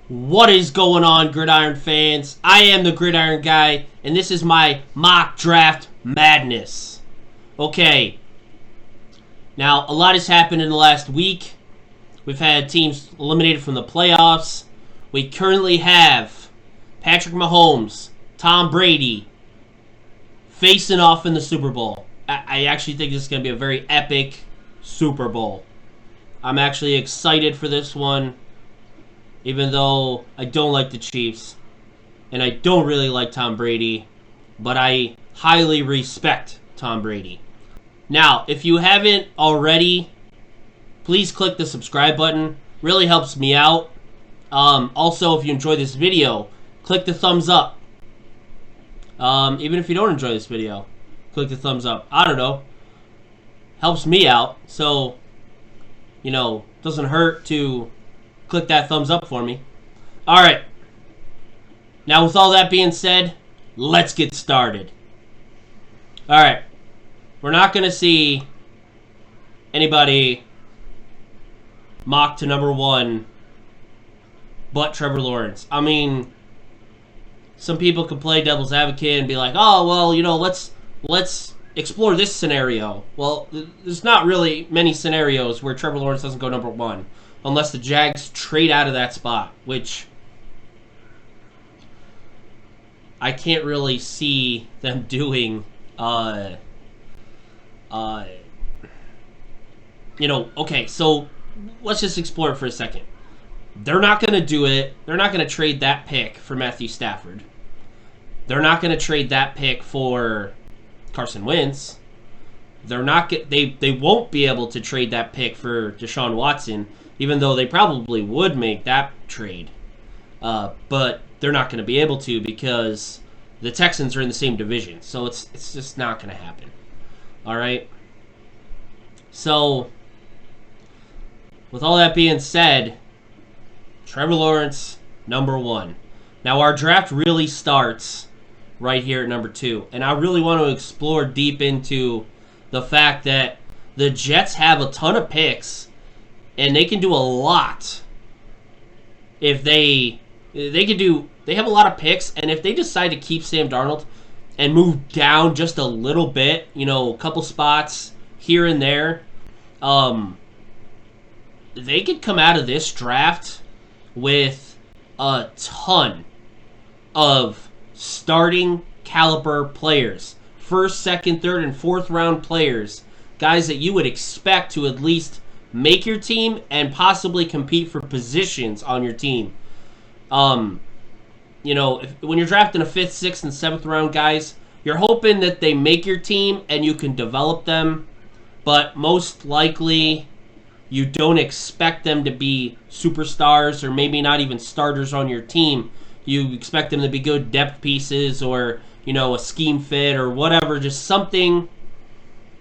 What is going on, Gridiron fans? I am the Gridiron Guy, and this is my mock draft madness. Okay, now a lot has happened in the last week. We've had teams eliminated from the playoffs. We currently have Patrick Mahomes, Tom Brady facing off in the Super Bowl. I actually think this is going to be a very epic Super Bowl. I'm actually excited for this one. Even though I don't like the Chiefs, and I don't really like Tom Brady, but I highly respect Tom Brady. Now, if you haven't already, please click the subscribe button. Really helps me out. Also, if you enjoy this video, click the thumbs up. Even if you don't enjoy this video, click the thumbs up. I don't know. Helps me out. So, doesn't hurt to click that thumbs up for me. Alright. Now, with all that being said, let's get started. Alright. We're not going to see anybody mock to number one but Trevor Lawrence. I mean, some people can play devil's advocate and be like, oh, well, let's explore this scenario. Well, there's not really many scenarios where Trevor Lawrence doesn't go number one. Unless the Jags trade out of that spot, which I can't really see them doing. Okay, so let's just explore it for a second. They're not going to do it. They're not going to trade that pick for Matthew Stafford. They're not going to trade that pick for Carson Wentz. They won't be able to trade that pick for Deshaun Watson. Even though they probably would make that trade. But they're not going to be able to because the Texans are in the same division. So it's just not going to happen. Alright? So, with all that being said, Trevor Lawrence, number one. Now our draft really starts right here at number two. And I really want to explore deep into the fact that the Jets have a ton of picks. And they can do a lot if they have a lot of picks, and if they decide to keep Sam Darnold and move down just a little bit, a couple spots here and there, they could come out of this draft with a ton of starting caliber players. First, second, third, and fourth round players. Guys that you would expect to at least make your team and possibly compete for positions on your team. When you're drafting a 5th, 6th, and 7th round guys, you're hoping that they make your team and you can develop them. But most likely, you don't expect them to be superstars or maybe not even starters on your team. You expect them to be good depth pieces or, a scheme fit or whatever, just something.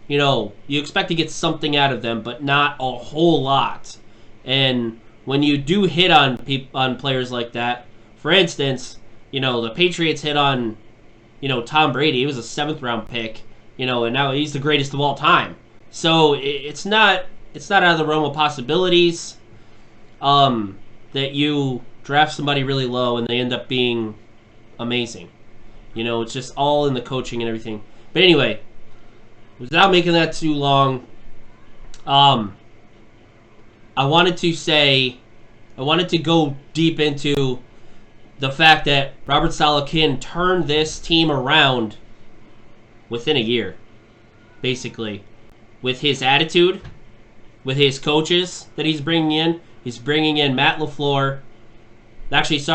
You expect to get something out of them, but not a whole lot. And when you do hit on players like that, for instance, the Patriots hit on, Tom Brady. He was a 7th round pick, and now he's the greatest of all time. So it's not out of the realm of possibilities that you draft somebody really low and they end up being amazing. It's just all in the coaching and everything. But anyway, without making that too long, I wanted to go deep into the fact that Robert Saleh can turn this team around within a year, basically, with his attitude, with his coaches that he's bringing in. He's bringing in Matt LaFleur. He's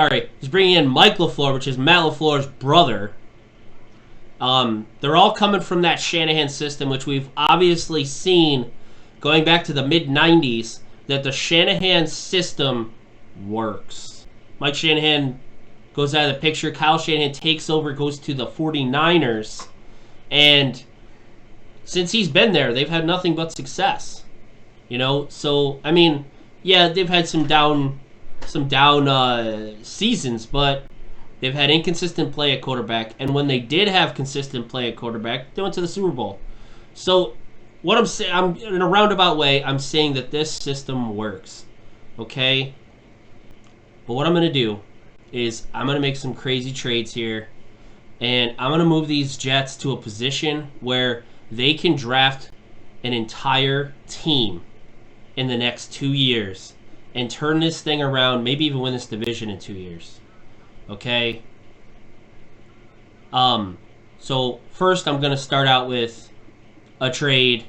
bringing in Mike LaFleur, which is Matt LaFleur's brother. They're all coming from that Shanahan system, which we've obviously seen going back to the mid-90s, that the Shanahan system works. Mike Shanahan goes out of the picture. Kyle Shanahan takes over, goes to the 49ers. And since he's been there, they've had nothing but success. So, I mean, yeah, they've had some down seasons, but they've had inconsistent play at quarterback, and when they did have consistent play at quarterback, they went to the Super Bowl. So what I'm saying, in a roundabout way, I'm saying that this system works. Okay? But what I'm going to do is I'm going to make some crazy trades here. And I'm going to move these Jets to a position where they can draft an entire team in the next 2 years and turn this thing around, maybe even win this division in 2 years. Okay? So first I'm going to start out with a trade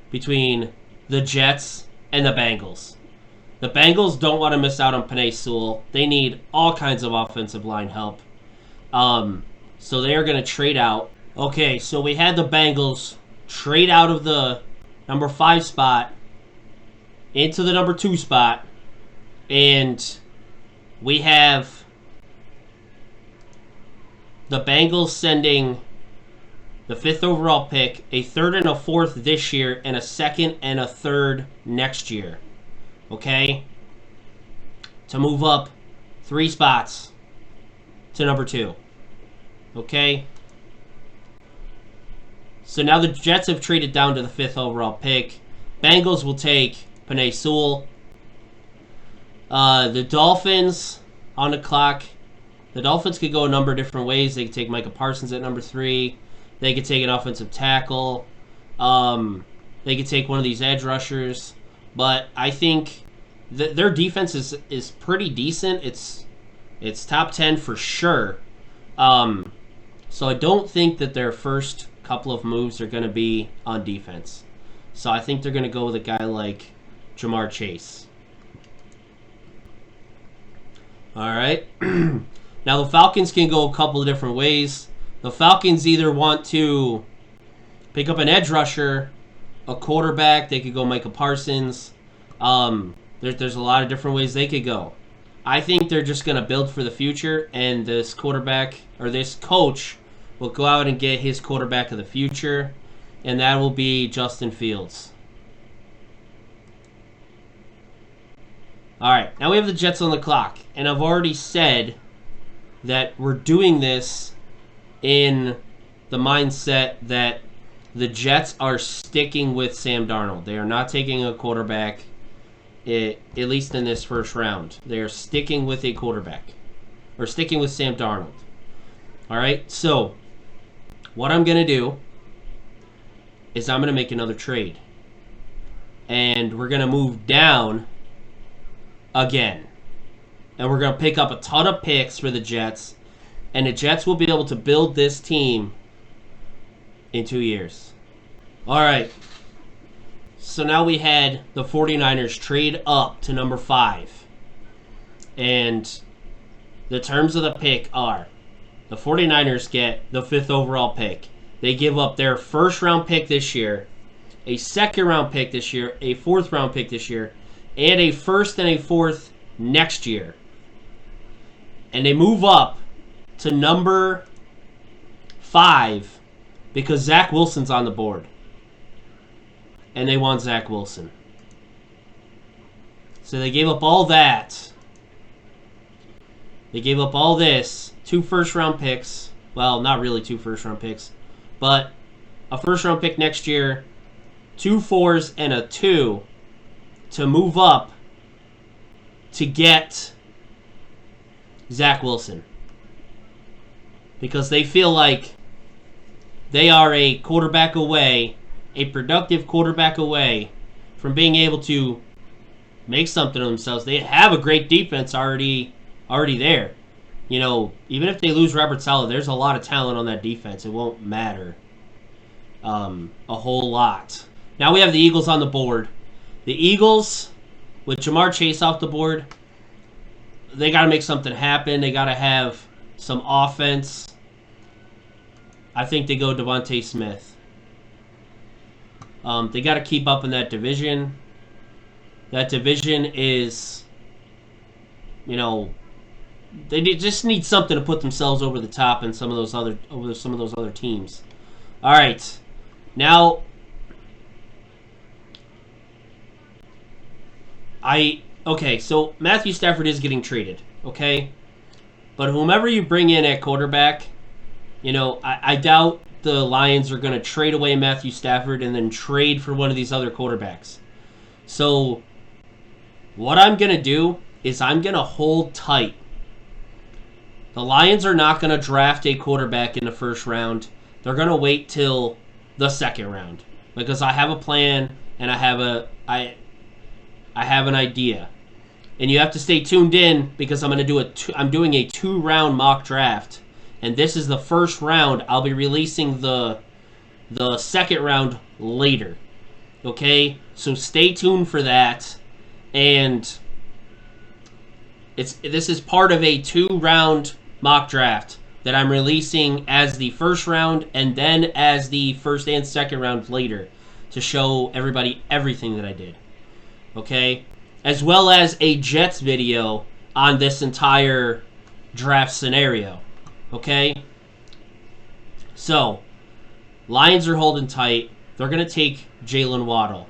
between the Jets and the Bengals. The Bengals don't want to miss out on Penei Sewell. They need all kinds of offensive line help. So they are going to trade out. Okay, so we had the Bengals trade out of the number 5 spot into the number 2 spot. And we have the Bengals sending the 5th overall pick, a 3rd and a 4th this year, and a 2nd and a 3rd next year. Okay? To move up 3 spots to number 2. Okay? So now the Jets have traded down to the 5th overall pick. Bengals will take Penei Sewell. The Dolphins on the clock. The Dolphins could go a number of different ways. They could take Micah Parsons at number 3. They could take an offensive tackle. They could take one of these edge rushers. But I think their defense is pretty decent. It's top 10 for sure. So I don't think that their first couple of moves are going to be on defense. So I think they're going to go with a guy like Jamar Chase. All right. Now the Falcons can go a couple of different ways. The Falcons either want to pick up an edge rusher, a quarterback. They could go Micah Parsons. There's a lot of different ways they could go. I think they're just going to build for the future, and this quarterback or this coach will go out and get his quarterback of the future, and that will be Justin Fields. All right, now we have the Jets on the clock, and I've already said that we're doing this in the mindset that the Jets are sticking with Sam Darnold. They are not taking a quarterback, at least in this first round. They are sticking with a quarterback, or sticking with Sam Darnold. All right, so what I'm going to do is I'm going to make another trade. And we're going to move down again. And we're going to pick up a ton of picks for the Jets. And the Jets will be able to build this team in 2 years. All right. So now we had the 49ers trade up to number 5. And the terms of the pick are the 49ers get the 5th overall pick. They give up their first round pick this year, a second round pick this year, a 4th round pick this year, and a 1st and a 4th next year. And they move up to number 5 because Zach Wilson's on the board. And they want Zach Wilson. So they gave up all that. They gave up all this. 2 first-round picks. Well, not really 2 first-round picks. But a first-round pick next year. 2 4s and a 2 to move up to get Zach Wilson. Because they feel like they are a quarterback away, a productive quarterback away from being able to make something of themselves. They have a great defense already there. You know, even if they lose Robert Saleh, there's a lot of talent on that defense. It won't matter a whole lot. Now we have the Eagles on the board. The Eagles, with Jamar Chase off the board, they got to make something happen. They got to have some offense. I think they go Devonta Smith. They got to keep up in that division. That division is, you know, they just need something to put themselves over the top and some of those other teams. All right, now so Matthew Stafford is getting traded, okay, but whomever you bring in at quarterback, you know, I doubt the Lions are going to trade away Matthew Stafford and then trade for one of these other quarterbacks. So what I'm going to do is I'm going to hold tight. The Lions are not going to draft a quarterback in the first round. They're going to wait till the second round because I have a plan and I have an idea. And you have to stay tuned in because I'm doing a 2-round mock draft, and this is the first round. I'll be releasing the second round later. Okay, so stay tuned for that. And this is part of a 2-round mock draft that I'm releasing as the first round and then as the first and second round later to show everybody everything that I did. Okay, as well as a Jets video on this entire draft scenario. Okay, so Lions are holding tight. They're going to take Jalen Waddle,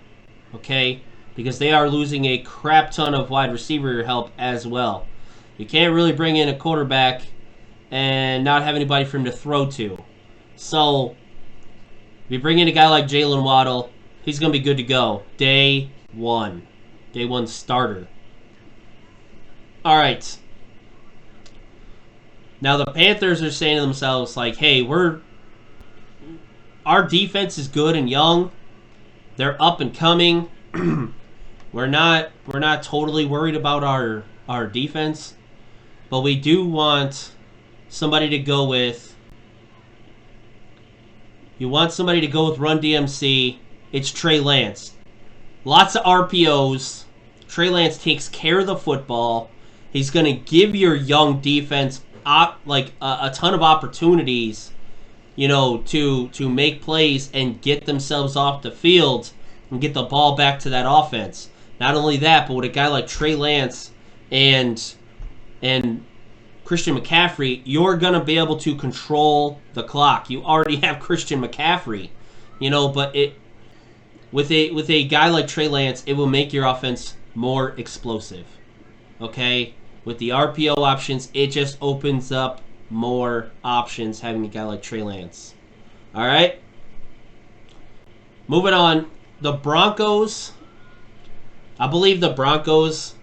okay, because they are losing a crap ton of wide receiver help as well. You can't really bring in a quarterback and not have anybody for him to throw to. So if you bring in a guy like Jalen Waddle, he's going to be good to go. Day one starter. All right. Now the Panthers are saying to themselves, like, hey, our defense is good and young. They're up and coming. We're not totally worried about our defense, but we do want somebody to go with. You want somebody to go with Run DMC. It's Trey Lance. Lots of RPOs. Trey Lance takes care of the football. He's going to give your young defense a ton of opportunities, to make plays and get themselves off the field and get the ball back to that offense. Not only that, but with a guy like Trey Lance and Christian McCaffrey, you're going to be able to control the clock. You already have Christian McCaffrey, but with a guy like Trey Lance, it will make your offense more explosive. Okay? With the RPO options, it just opens up more options having a guy like Trey Lance. All right? Moving on. The Broncos. I believe the Broncos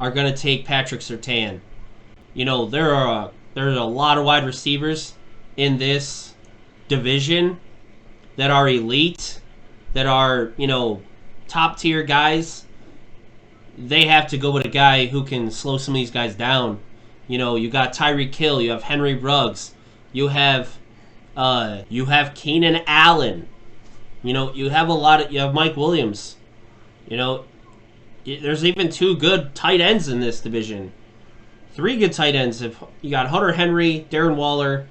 are going to take Patrick Surtain. There are a lot of wide receivers in this division that are elite, that are, top tier guys. They have to go with a guy who can slow some of these guys down. You got Tyreek Hill, you have Henry Ruggs, you have Keenan Allen. You have Mike Williams. There's even 2 good tight ends in this division. 3 good tight ends. If you got Hunter Henry, Darren Waller,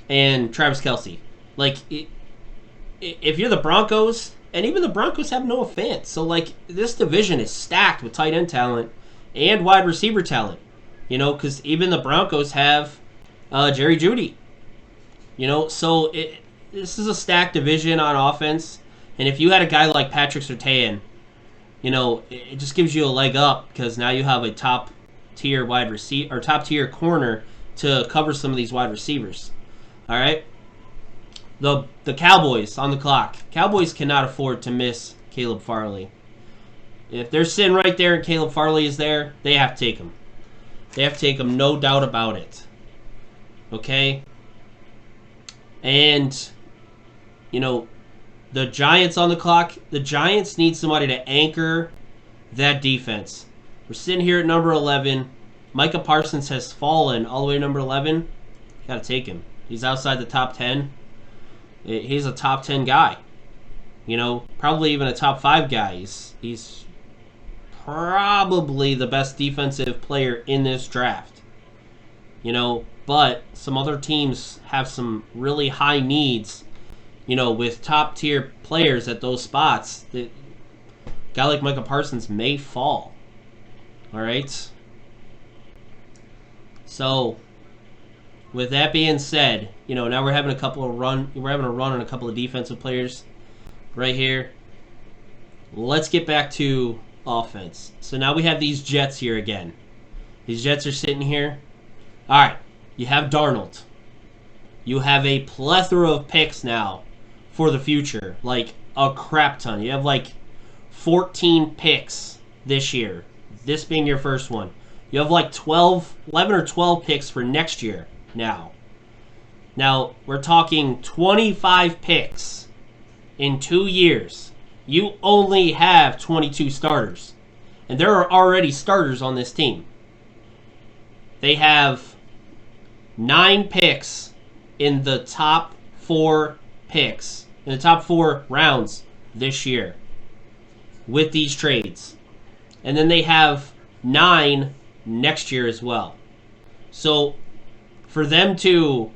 and Travis Kelce. If you're the Broncos, and even the Broncos have no offense. So, this division is stacked with tight end talent and wide receiver talent. Because even the Broncos have Jerry Jeudy. So this is a stacked division on offense. And if you had a guy like Patrick Surtain, it just gives you a leg up because now you have a top-tier wide receiver or top-tier corner to cover some of these wide receivers. All right? The Cowboys on the clock. Cowboys cannot afford to miss Caleb Farley. If they're sitting right there and Caleb Farley is there, they have to take him. They have to take him, no doubt about it. Okay? And, the Giants on the clock. The Giants need somebody to anchor that defense. We're sitting here at number 11. Micah Parsons has fallen all the way to number 11. Got to take him. He's outside the top 10. He's a top 10 guy. Probably even a top 5 guy. He's probably the best defensive player in this draft. But some other teams have some really high needs, with top tier players at those spots. A guy like Micah Parsons may fall. All right. So, with that being said, now we're having a run on a couple of defensive players right here. Let's get back to offense. So now we have these Jets here again. These Jets are sitting here. All right, you have Darnold. You have a plethora of picks now for the future, like a crap ton. You have 14 picks this year, this being your first one. You have like 11 or 12 picks for next year now. Now, we're talking 25 picks in 2 years. You only have 22 starters. And there are already starters on this team. They have 9 picks in the top 4 picks, in the top 4 rounds this year with these trades. And then they have 9 next year as well. So for them to...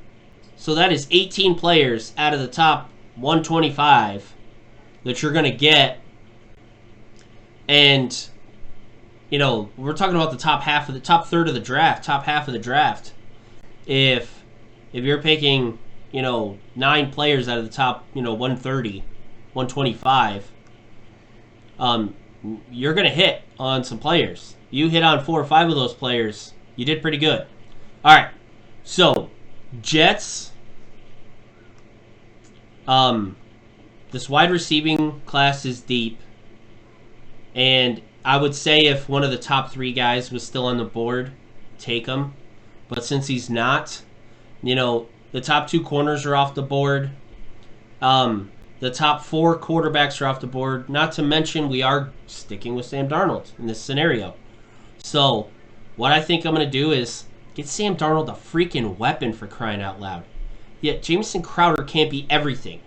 So that is 18 players out of the top 125 that you're going to get. And, you know, we're talking about the top third of the draft, top half of the draft. If you're picking, 9 players out of the top, 130, 125, you're going to hit on some players. You hit on 4 or 5 of those players, you did pretty good. All right, so Jets, this wide receiving class is deep, and I would say if one of the top 3 guys was still on the board, take him. But since he's not, the top 2 corners are off the board. The top 4 quarterbacks are off the board. Not to mention we are sticking with Sam Darnold in this scenario. So what I think I'm going to do is get Sam Darnold a freaking weapon, for crying out loud. Yet Jamison Crowder can't be everything.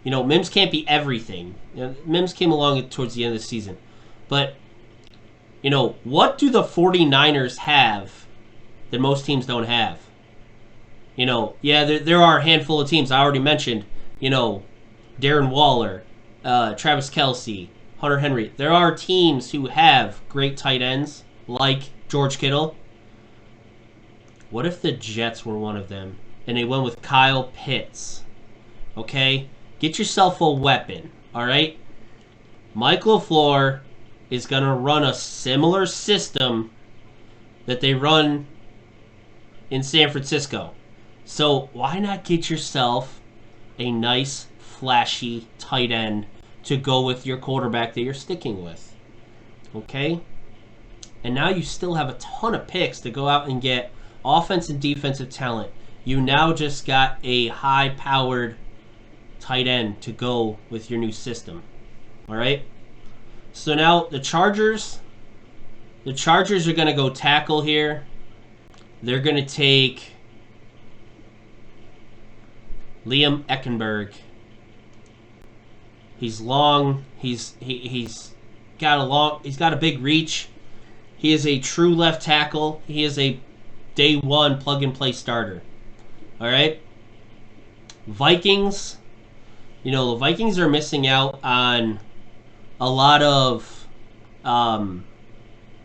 Mims can't be everything. Mims came along towards the end of the season. But, what do the 49ers have that most teams don't have? There are a handful of teams. I already mentioned, Darren Waller, Travis Kelce, Hunter Henry. There are teams who have great tight ends, like George Kittle. What if the Jets were one of them, and they went with Kyle Pitts? Okay? Get yourself a weapon, all right? Mike LaFleur is going to run a similar system that they run in San Francisco. So why not get yourself a nice, flashy tight end to go with your quarterback that you're sticking with? Okay? And now you still have a ton of picks to go out and get offense and defensive talent. You now just got a high-powered tight end to go with your new system. All right? So now the Chargers are going to go tackle here. They're going to take Liam Eckenberg. He's long. He's got a big reach. He is a true left tackle. He is a day one plug and play starter. All right. Vikings. The Vikings are missing out on a lot of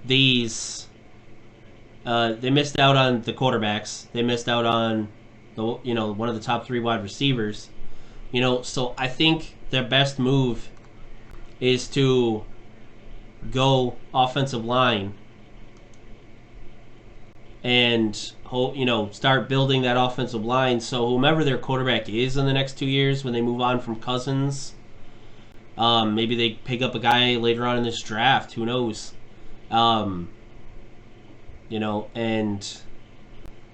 these. They missed out on the quarterbacks. They missed out on one of the top 3 wide receivers. So I think their best move is to go offensive line and start building that offensive line. So whomever their quarterback is in the next 2 years, when they move on from Cousins, maybe they pick up a guy later on in this draft. Who knows? And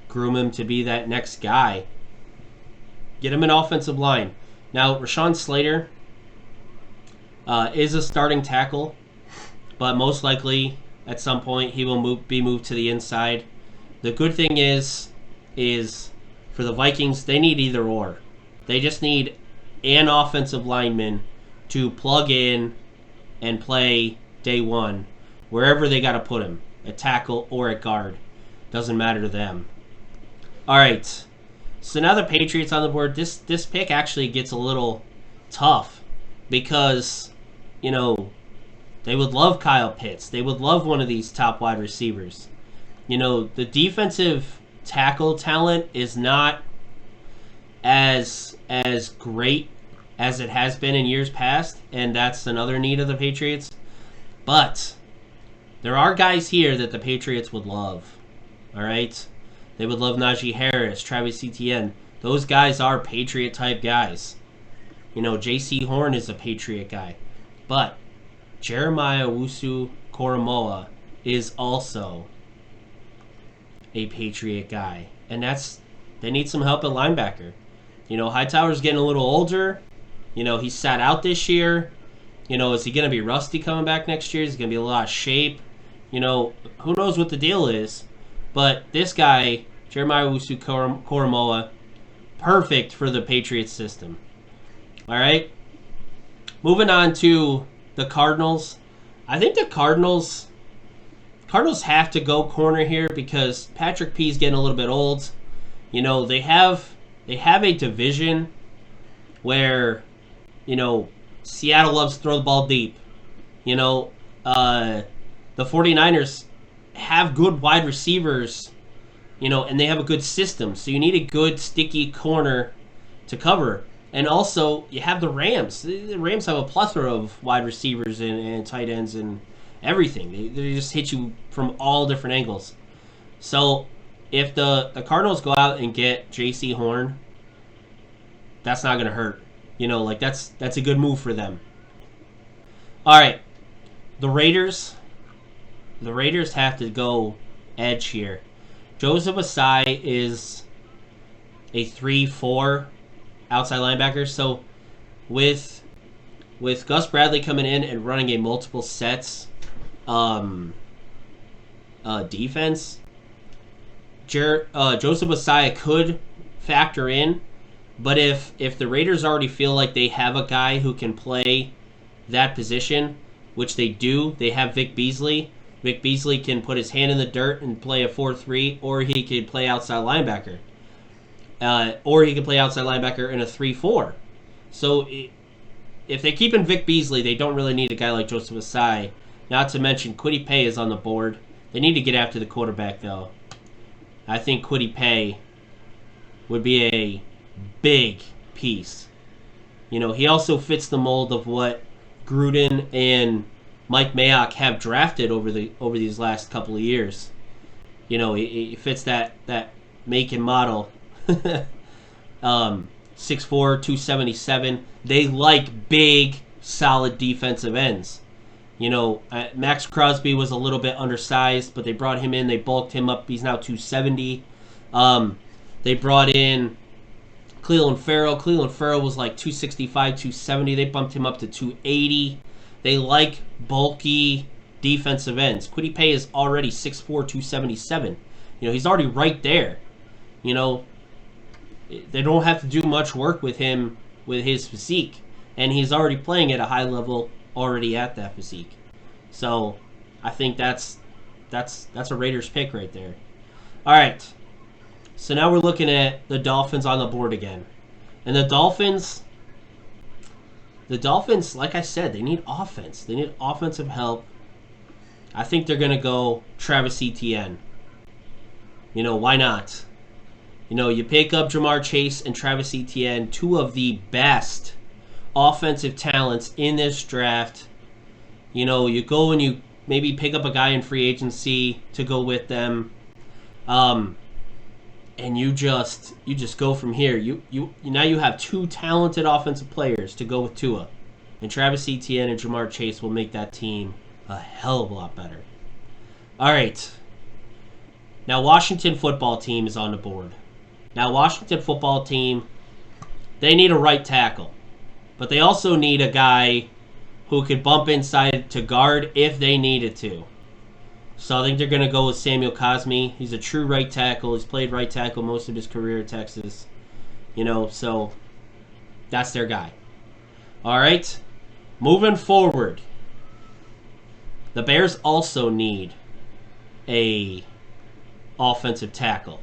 groom him to be that next guy. Get him an offensive line. Now, Rashawn Slater is a starting tackle, but most likely at some point he will be moved to the inside. The good thing is for the Vikings, they need either or. They just need an offensive lineman to plug in and play day one, wherever they got to put him, at tackle or at guard. Doesn't matter to them. All right. So now the Patriots on the board. This pick actually gets a little tough because, they would love Kyle Pitts. They would love one of these top wide receivers. The defensive tackle talent is not as great as it has been in years past, and that's another need of the Patriots. But there are guys here that the Patriots would love. All right? They would love Najee Harris, Travis Etienne. Those guys are Patriot-type guys. J.C. Horn is a Patriot guy. But Jeremiah Owusu-Koramoah is also a Patriot guy, and they need some help at linebacker. Hightower's getting a little older. He sat out this year. Is he going to be rusty coming back next year? Is he going to be a lot of shape? Who knows what the deal is. But this guy, Jeremiah Owusu-Koramoah, perfect for the Patriots system. All right? Moving on to the Cardinals. I think the Cardinals have to go corner here because Patrick P is getting a little bit old. They have a division where, Seattle loves to throw the ball deep. The 49ers have good wide receivers, and they have a good system. So you need a good, sticky corner to cover. And also, you have the Rams. The Rams have a plethora of wide receivers and tight ends and everything. They just hit you from all different angles. So if the Cardinals go out and get J.C. Horn, that's not going to hurt. That's a good move for them. All right. The Raiders have to go edge here. Joseph Asai is a 3-4 outside linebacker. So with Gus Bradley coming in and running a multiple sets defense, Joseph Asai could factor in. But if the Raiders already feel like they have a guy who can play that position, which they do, they have Vic Beasley. Vic Beasley can put his hand in the dirt and play a 4-3, or he could play outside linebacker. Or he could play outside linebacker in a 3-4. So if they keep in Vic Beasley, they don't really need a guy like Joseph Asai. Not to mention Kwity Paye is on the board. They need to get after the quarterback, though. I think Kwity Paye would be a big piece. He also fits the mold of what Gruden and Mike Mayock have drafted over these last couple of years. He fits that make and model. 6'4", 277. They like big, solid defensive ends. Max Crosby was a little bit undersized, but they brought him in. They bulked him up. He's now 270. They brought in Clelin Ferrell. Clelin Ferrell was like 265, 270. They bumped him up to 280. They like bulky defensive ends. Kwity Paye is already 6'4", 277. He's already right there. They don't have to do much work with him with his physique. And he's already playing at a high level, already at that physique. So I think that's a Raiders pick right there. All right. So now we're looking at the Dolphins on the board again. And the Dolphins, like I said, they need offense. They need offensive help. I think they're going to go Travis Etienne. Why not? You pick up Jamar Chase and Travis Etienne, two of the best offensive talents in this draft. You go and you maybe pick up a guy in free agency to go with them. And you just go from here. Now you have two talented offensive players to go with Tua. And Travis Etienne and Jamar Chase will make that team a hell of a lot better. All right. Now Washington football team is on the board. Now Washington football team, they need a right tackle. But they also need a guy who could bump inside to guard if they needed to. So I think they're going to go with Samuel Cosmi. He's a true right tackle. He's played right tackle most of his career at Texas. So that's their guy. All right. Moving forward. The Bears also need a offensive tackle.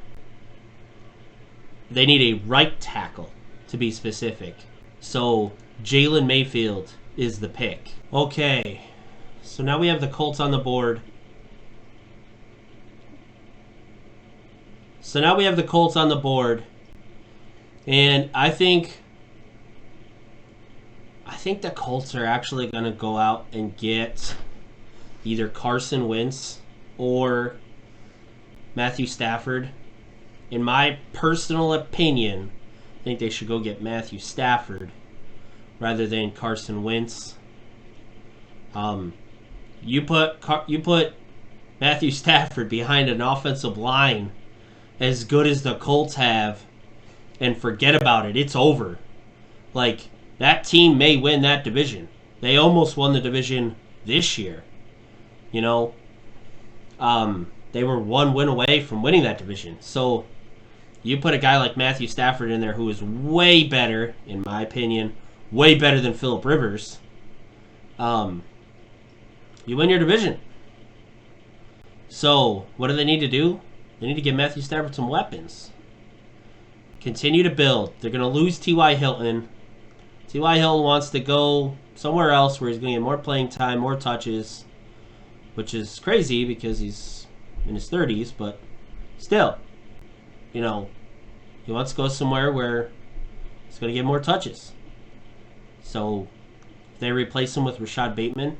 They need a right tackle, to be specific. So Jalen Mayfield is the pick. Okay. So now we have the Colts on the board. And I think the Colts are actually going to go out and get either Carson Wentz or Matthew Stafford. In my personal opinion, I think they should go get Matthew Stafford rather than Carson Wentz. You put Matthew Stafford behind an offensive line as good as the Colts have and forget about it. It's over. Like, that team may win that division. They almost won the division this year. You know, they were one win away from winning that division. So you put a guy like Matthew Stafford in there who is way better, in my opinion, way better than Phillip Rivers. You win your division. So what do they need to do? They need to give Matthew Stafford some weapons. Continue to build. They're going to lose T.Y. Hilton. T.Y. Hilton wants to go somewhere else where he's going to get more playing time, more touches, which is crazy because he's in his 30s, but still, you know, he wants to go somewhere where he's going to get more touches. So if they replace him with Rashad Bateman,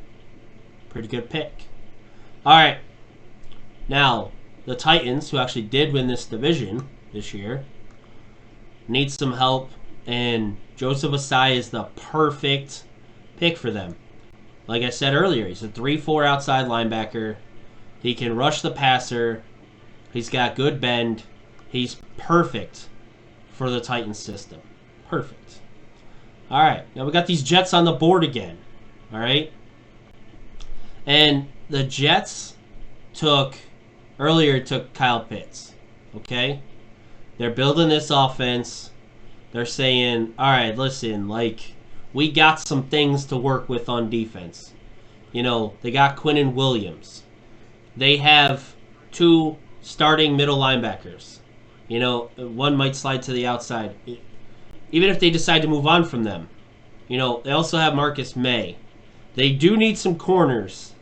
pretty good pick. All right. Now, the Titans, who actually did win this division this year, need some help, and Joseph Ossai is the perfect pick for them. Like I said earlier, he's a 3-4 outside linebacker. He can rush the passer. He's got good bend. He's perfect for the Titans system. Perfect. All right, now we got these Jets on the board again. All right? And the Jets took Kyle Pitts. Okay? They're building this offense. They're saying, all right, listen, like, we got some things to work with on defense. You know, they got Quinnen Williams. They have 2 starting middle linebackers. You know, one might slide to the outside. Even if they decide to move on from them. You know, they also have Marcus May. They do need some corners.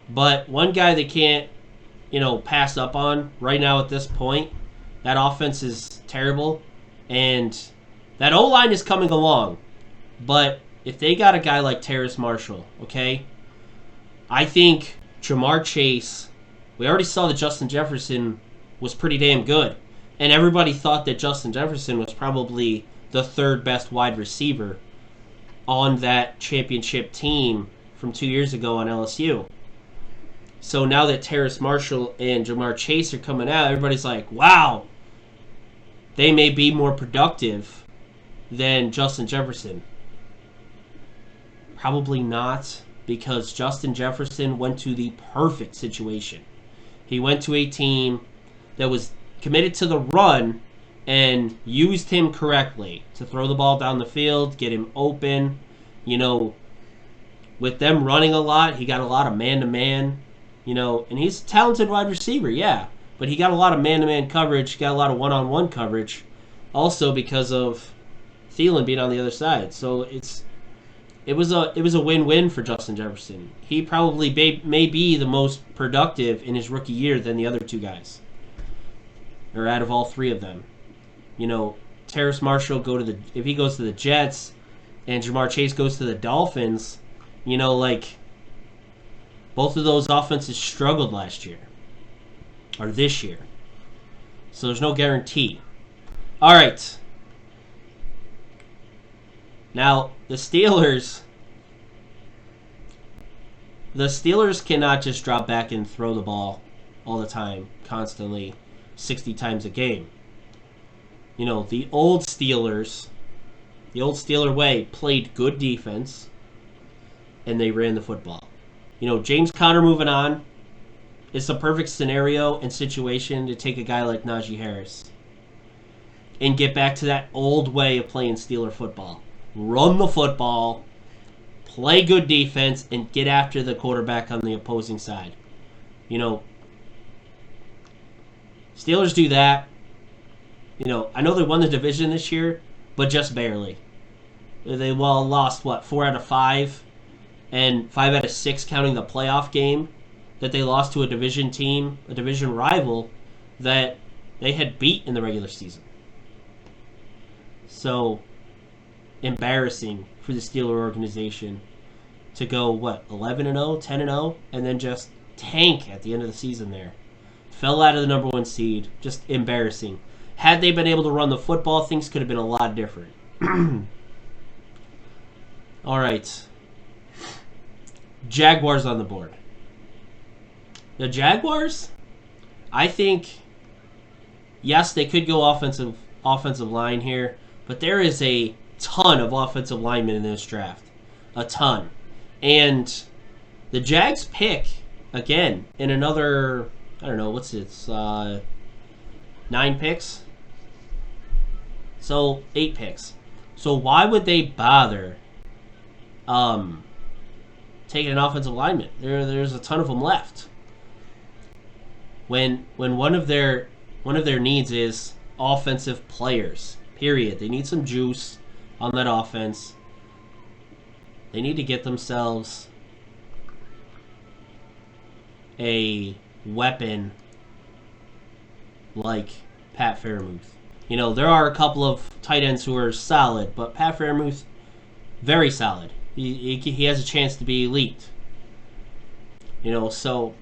But one guy they can't, you know, pass up on right now at this point. That offense is terrible. And that O-line is coming along. But if they got a guy like Terrace Marshall, okay, I think Jamar Chase, we already saw that Justin Jefferson was pretty damn good. And everybody thought that Justin Jefferson was probably the 3rd best wide receiver on that championship team from 2 years ago on LSU. So now that Terrace Marshall and Jamar Chase are coming out, everybody's like, wow, they may be more productive than Justin Jefferson. Probably not, because Justin Jefferson went to the perfect situation. He went to a team that was committed to the run and used him correctly to throw the ball down the field, get him open. You know, with them running a lot, he got a lot of man-to-man. You know, and he's a talented wide receiver, yeah. But he got a lot of man-to-man coverage, got a lot of one-on-one coverage, also because of Thielen being on the other side. So it was a win-win for Justin Jefferson. He probably may be the most productive in his rookie year than the other 2 guys, or out of all 3 of them. You know, Terrace Marshall if he goes to the Jets, and Jamar Chase goes to the Dolphins. You know, like, both of those offenses struggled last year. Or this year. So there's no guarantee. All right. Now, the Steelers cannot just drop back and throw the ball all the time, constantly, 60 times a game. You know, the old Steelers, the old Steeler way, played good defense, and they ran the football. You know, James Conner moving on is the perfect scenario and situation to take a guy like Najee Harris and get back to that old way of playing Steeler football. Run the football, play good defense, and get after the quarterback on the opposing side. You know, Steelers do that. You know, I know they won the division this year, but just barely. They lost, 4 out of 5? And 5 out of 6 counting the playoff game that they lost to a division team, a division rival that they had beat in the regular season. So, embarrassing for the Steeler organization to go, 11-0, 10-0, and then just tank at the end of the season there. Fell out of the number 1 seed. Just embarrassing. Had they been able to run the football, things could have been a lot different. All right. Jaguars on the board. The Jaguars, I think, yes, they could go offensive line here, but there is a ton of offensive linemen in this draft. A ton. And the Jags pick, again, in another, I don't know, what's it? 9 picks? So, 8 picks. So why would they bother taking an offensive lineman? There's a ton of them left. When one of their needs is offensive players, period. They need some juice on that offense. They need to get themselves a weapon like Pat Freiermuth. There are a couple of tight ends who are solid, but Pat Freiermuth, very solid. He has a chance to be elite. So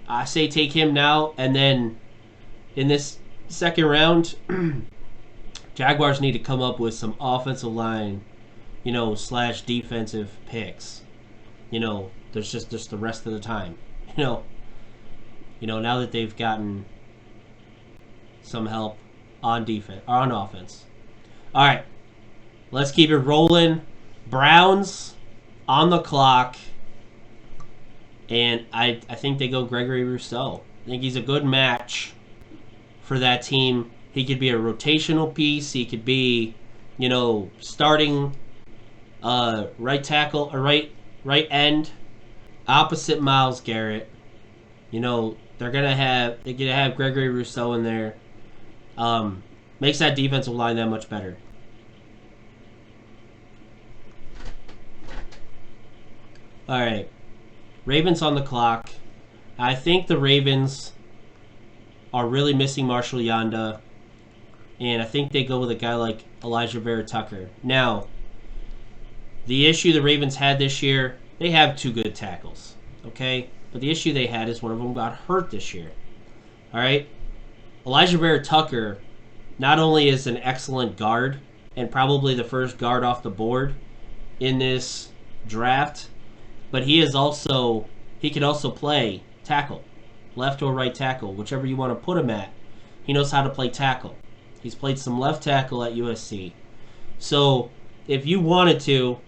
I say take him now, and then in this second round, Jaguars need to come up with some offensive line, / defensive picks. There's just the rest of the time. Now that they've gotten some help on defense or on offense. All right, let's keep it rolling. Browns on the clock, and I think they go Gregory Rousseau. I think he's a good match for that team. He could be a rotational piece. He could be, starting right tackle or right end opposite Myles Garrett. They're gonna have Gregory Rousseau in there. Makes that defensive line that much better. All right, Ravens on the clock. I think the Ravens are really missing Marshall Yanda, and I think they go with a guy like Elijah Vera-Tucker. Now, the issue the Ravens had this year, they have 2 good tackles, okay? But the issue they had is one of them got hurt this year. All right? Elijah Vera-Tucker not only is an excellent guard and probably the first guard off the board in this draft, but he can also play tackle, left or right tackle, whichever you want to put him at. He knows how to play tackle. He's played some left tackle at USC. So if you wanted to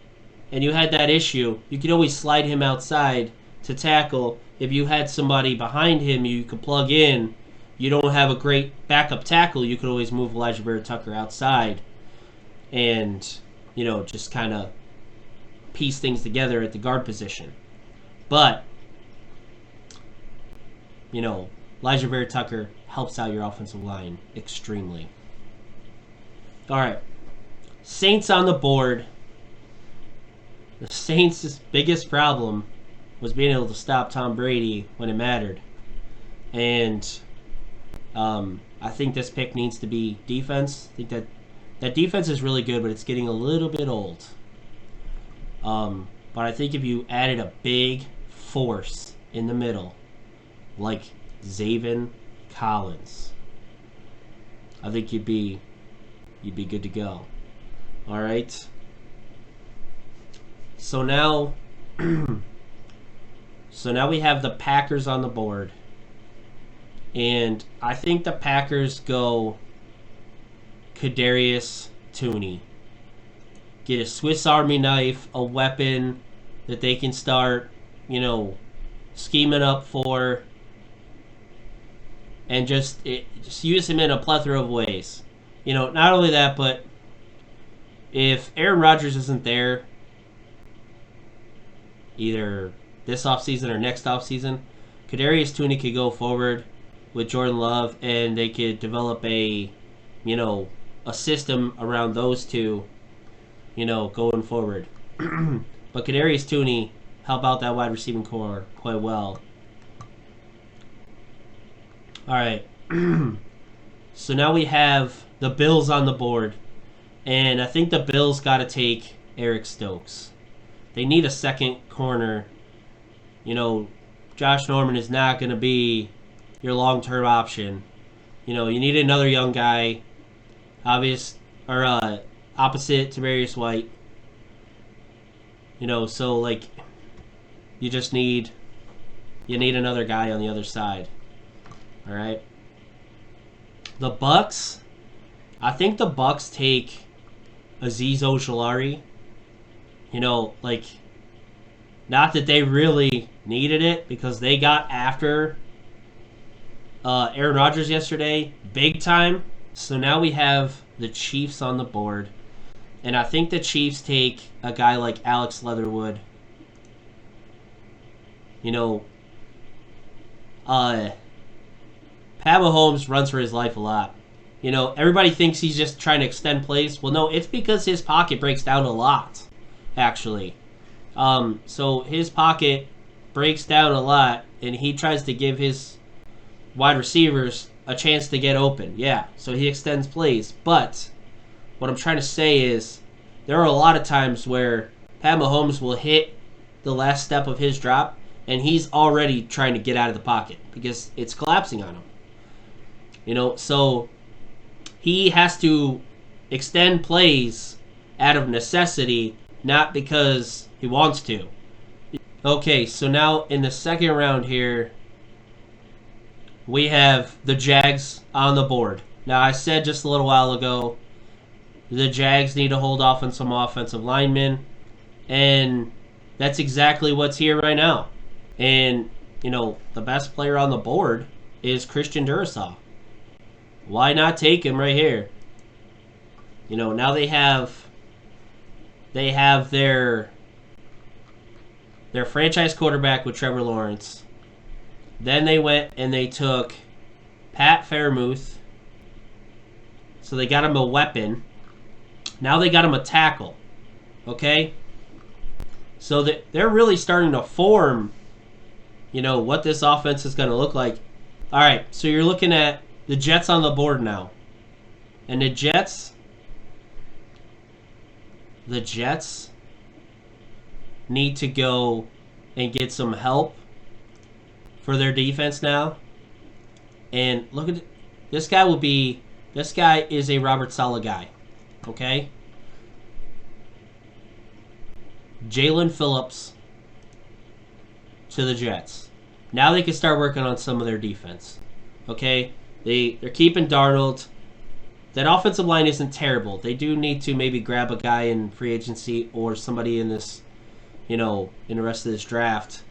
and you had that issue, you could always slide him outside to tackle. If you had somebody behind him you could plug in, you don't have a great backup tackle, you could always move Elijah Vera-Tucker outside and, just kind of piece things together at the guard position. But, Elijah Vera-Tucker helps out your offensive line extremely. All right. Saints on the board. The Saints' biggest problem was being able to stop Tom Brady when it mattered. And I think this pick needs to be defense. I think that defense is really good, but it's getting a little bit old. But I think if you added a big force in the middle, like Zaven Collins, I think you'd be good to go. All right. So now we have the Packers on the board. And I think the Packers go Kadarius Toney. Get a Swiss Army knife, a weapon that they can start, scheming up for, and just use him in a plethora of ways. Not only that, but if Aaron Rodgers isn't there, either this offseason or next offseason, Kadarius Toney could go forward with Jordan Love, and they could develop a system around those two, going forward. But Kadarius Toney help out that wide receiving core quite well. All right. So now we have the Bills on the board, and I think the Bills got to take Eric Stokes. They need a second corner. Josh Norman is not going to be your long-term option. You need another young guy, opposite Tavarius White. So you just need You need another guy on the other side. All right. The Bucks. I think the Bucks take Azeez Ojulari. You know, like, not that they really needed it because they got after Aaron Rodgers yesterday, big time. So now we have the Chiefs on the board. And I think the Chiefs take a guy like Alex Leatherwood. You know, Pat Mahomes runs for his life a lot. You know, everybody thinks he's just trying to extend plays. Well, no, it's because his pocket breaks down a lot, actually. So his pocket breaks down a lot, and he tries to give his wide receivers a chance to get open. Yeah, so he extends plays. But what I'm trying to say is there are a lot of times where Pat Mahomes will hit the last step of his drop, and he's already trying to get out of the pocket because it's collapsing on him. You know, so he has to extend plays out of necessity, not because he wants to. Okay, so now in the second round here, we have the Jags on the board. Now, I said just a little while ago, the Jags need to hold off on some offensive linemen, and that's exactly what's here right now. And, you know, the best player on the board is Christian Durasaw. Why not take him right here? You know, now they have their franchise quarterback with Trevor Lawrence. Then they went and they took Pat Freiermuth. So they got him a weapon. Now they got him a tackle. Okay? So they're really starting to form, you know, what this offense is going to look like. All right, so you're looking at the Jets on the board now. And the Jets need to go and get some help for their defense now. And look at this guy this guy is a Robert Saleh guy. Okay? Jalen Phillips to the Jets. Now they can start working on some of their defense. Okay? They're keeping Darnold. That offensive line isn't terrible. They do need to maybe grab a guy in free agency or somebody in this, you know, in the rest of this draft,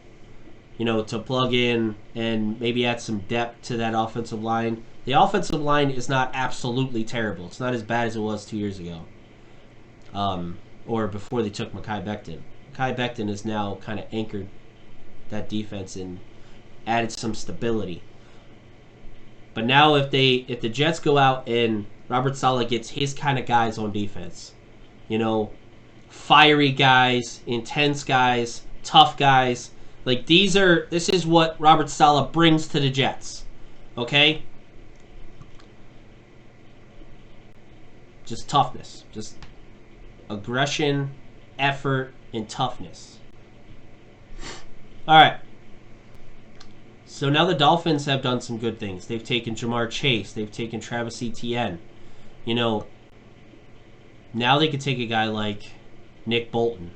you know, to plug in and maybe add some depth to that offensive line. The offensive line is not absolutely terrible. It's not as bad as it was 2 years ago. Or before they took Mekhi Becton. Mekhi Becton has now kind of anchored that defense and added some stability. But now if the Jets go out and Robert Saleh gets his kind of guys on defense, you know, fiery guys, intense guys, tough guys, like this is what Robert Saleh brings to the Jets. Okay? Just toughness, just aggression, effort, and toughness. All right. So now the Dolphins have done some good things. They've taken Jamar Chase. They've taken Travis Etienne. You know, now they could take a guy like Nick Bolton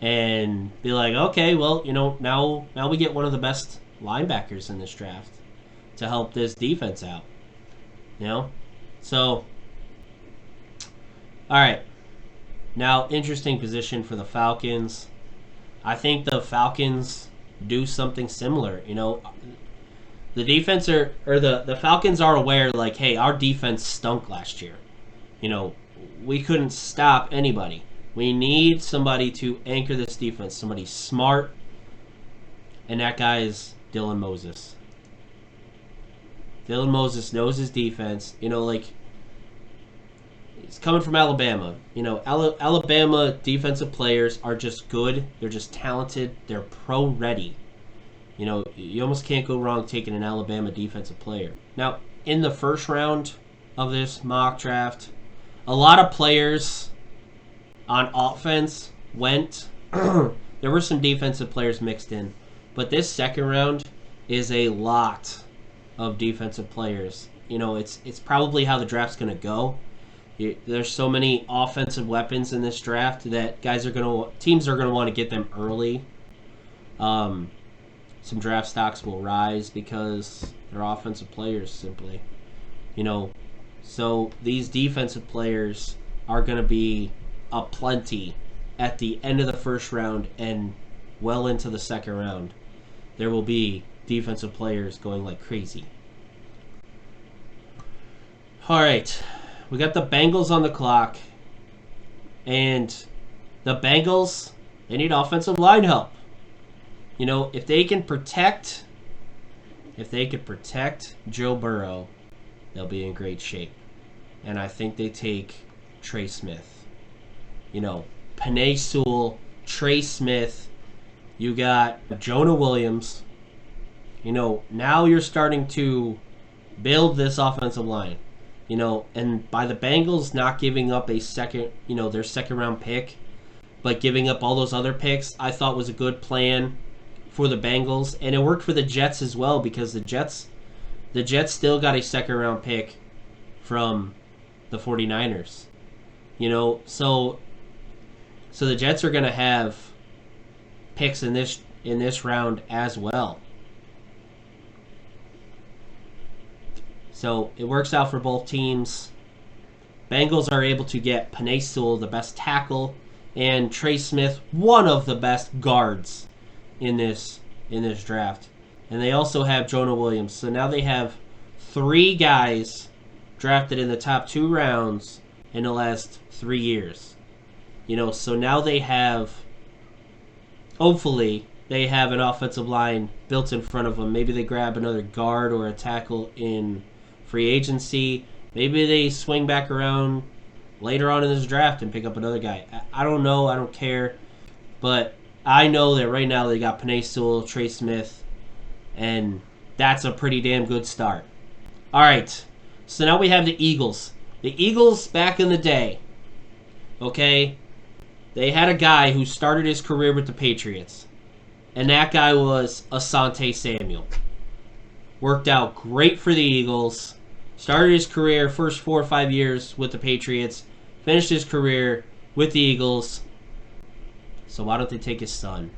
and be like, okay, well, you know, now we get one of the best linebackers in this draft to help this defense out. You know? So, all right. Now, interesting position for the Falcons. I think the Falcons do something similar. You know, the defense the Falcons are aware, like, hey, our defense stunk last year. You know, we couldn't stop anybody. We need somebody to anchor this defense, somebody smart, and that guy is Dylan Moses. Dylan Moses knows his defense. You know, like, he's coming from Alabama. You know, Alabama defensive players are just good. They're just talented. They're pro-ready. You know, you almost can't go wrong taking an Alabama defensive player. Now, in the first round of this mock draft, a lot of players on offense went. There were some defensive players mixed in. But this second round is a lot of defensive players. You know, it's probably how the draft's going to go. There's so many offensive weapons in this draft that teams are going to want to get them early. some draft stocks will rise because they're offensive players simply. So these defensive players are going to be aplenty at the end of the first round and well into the second round. There will be defensive players going like crazy. All right, we got the Bengals on the clock, and the Bengals, they need offensive line help. If they can protect Joe Burrow, they'll be in great shape. And I think they take Trey Smith. Penei Sewell, Trey Smith. You got Jonah Williams. Now you're starting to build this offensive line. And by the Bengals not giving up a second, their second round pick, but giving up all those other picks, I thought was a good plan for the Bengals. And it worked for the Jets as well, because the Jets still got a second round pick from the 49ers. So the Jets are going to have picks in this round as well. So it works out for both teams. Bengals are able to get Penei Sewell, the best tackle, and Trey Smith, one of the best guards in this draft. And they also have Jonah Williams. So now they have 3 guys drafted in the top 2 rounds in the last 3 years. So now they have, hopefully, they have an offensive line built in front of them. Maybe they grab another guard or a tackle in free agency. Maybe they swing back around later on in this draft and pick up another guy. I don't know. I don't care. But I know that right now they got Penei Sewell, Trey Smith, and that's a pretty damn good start. All right. So now we have the Eagles. The Eagles back in the day, okay, they had a guy who started his career with the Patriots, and that guy was Asante Samuel. Worked out great for the Eagles. Started his career, first 4 or 5 years with the Patriots. Finished his career with the Eagles. So why don't they take his son,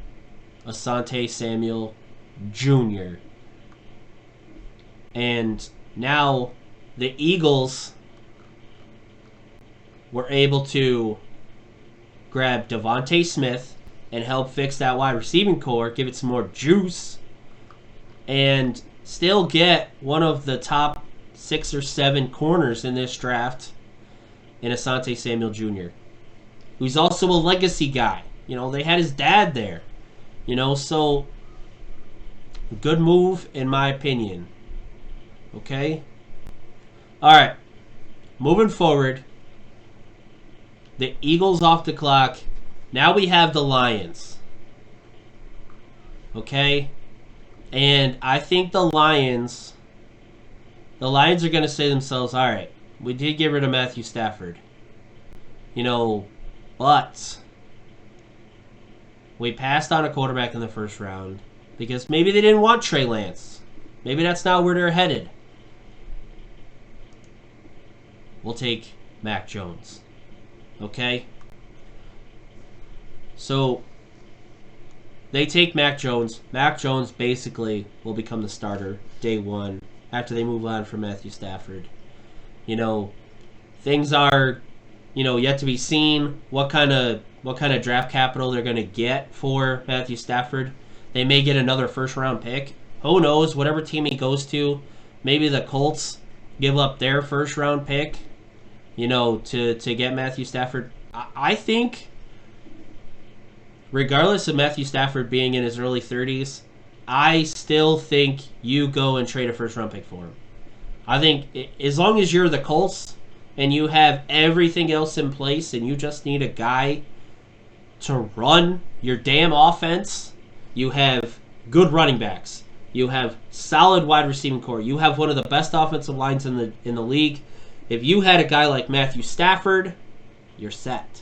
Asante Samuel Jr.? And now the Eagles were able to grab Devonta Smith and help fix that wide receiving core, give it some more juice, and still get one of the top 6 or 7 corners in this draft in Asante Samuel Jr., who's also a legacy guy. They had his dad there. So good move in my opinion. Okay? All right. Moving forward, the Eagles off the clock. Now we have the Lions. Okay? And I think the Lions are going to say to themselves, all right, we did get rid of Matthew Stafford. But we passed on a quarterback in the first round because maybe they didn't want Trey Lance. Maybe that's not where they're headed. We'll take Mac Jones. Okay? So they take Mac Jones. Mac Jones basically will become the starter day one after they move on from Matthew Stafford. Things are, yet to be seen what kind of draft capital they're going to get for Matthew Stafford. They may get another first-round pick. Who knows? Whatever team he goes to, maybe the Colts give up their first-round pick, to get Matthew Stafford. I think, regardless of Matthew Stafford being in his early 30s, I still think you go and trade a first-round pick for him. I think as long as you're the Colts and you have everything else in place and you just need a guy to run your damn offense, you have good running backs. You have solid wide receiving core. You have one of the best offensive lines in the league. If you had a guy like Matthew Stafford, you're set.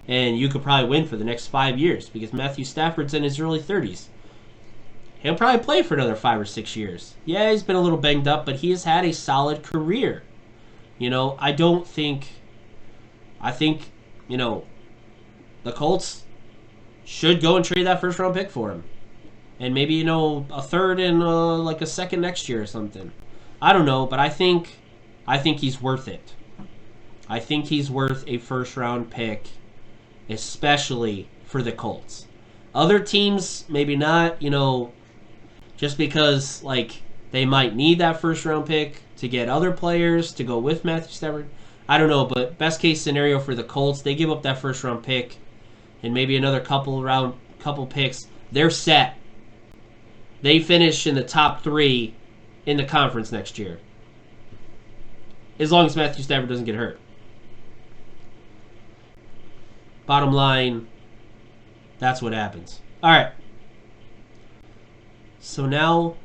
And you could probably win for the next 5 years because Matthew Stafford's in his early 30s. He'll probably play for another 5 or 6 years. Yeah, he's been a little banged up, but he has had a solid career. I think, the Colts should go and trade that first round pick for him. and maybe a third and like a second next year or something. I don't know, but I think he's worth it. I think he's worth a first round pick, especially for the Colts. Other teams maybe not, just because like they might need that first round pick to get other players to go with Matthew Stafford. I don't know, but best case scenario for the Colts, they give up that first round pick and maybe another couple picks. They're set. They finish in the top 3 in the conference next year. As long as Matthew Stafford doesn't get hurt. Bottom line, that's what happens. All right. So now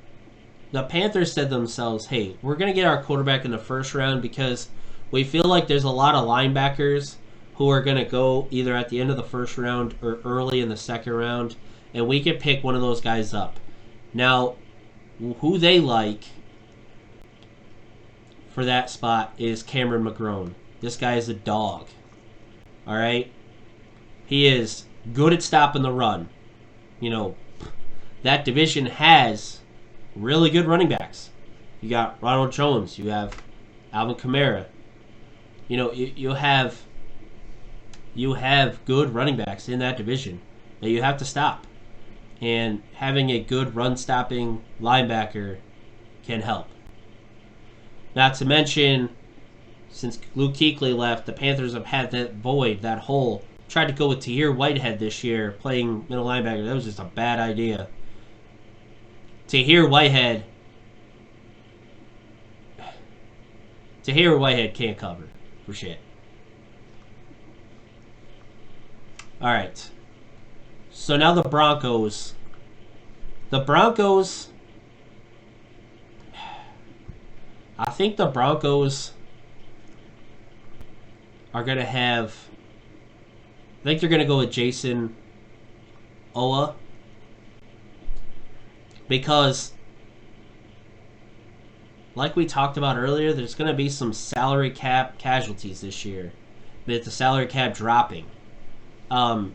the Panthers said to themselves, hey, we're going to get our quarterback in the first round because we feel like there's a lot of linebackers who are going to go either at the end of the first round or early in the second round, and we could pick one of those guys up. Now, who they like for that spot is Cameron McGrone. This guy is a dog. All right? He is good at stopping the run. That division has really good running backs. You got Ronald Jones. You have Alvin Kamara. You have good running backs in that division that you have to stop. And having a good run-stopping linebacker can help. Not to mention, since Luke Kuechly left, the Panthers have had that void, that hole. Tried to go with Tahir Whitehead this year, playing middle linebacker. That was just a bad idea. Tahir Whitehead can't cover for shit. All right. So now the Broncos. I think the Broncos are going to have... I think they're going to go with Jason Owa. Because, like we talked about earlier, there's going to be some salary cap casualties this year. With the salary cap dropping.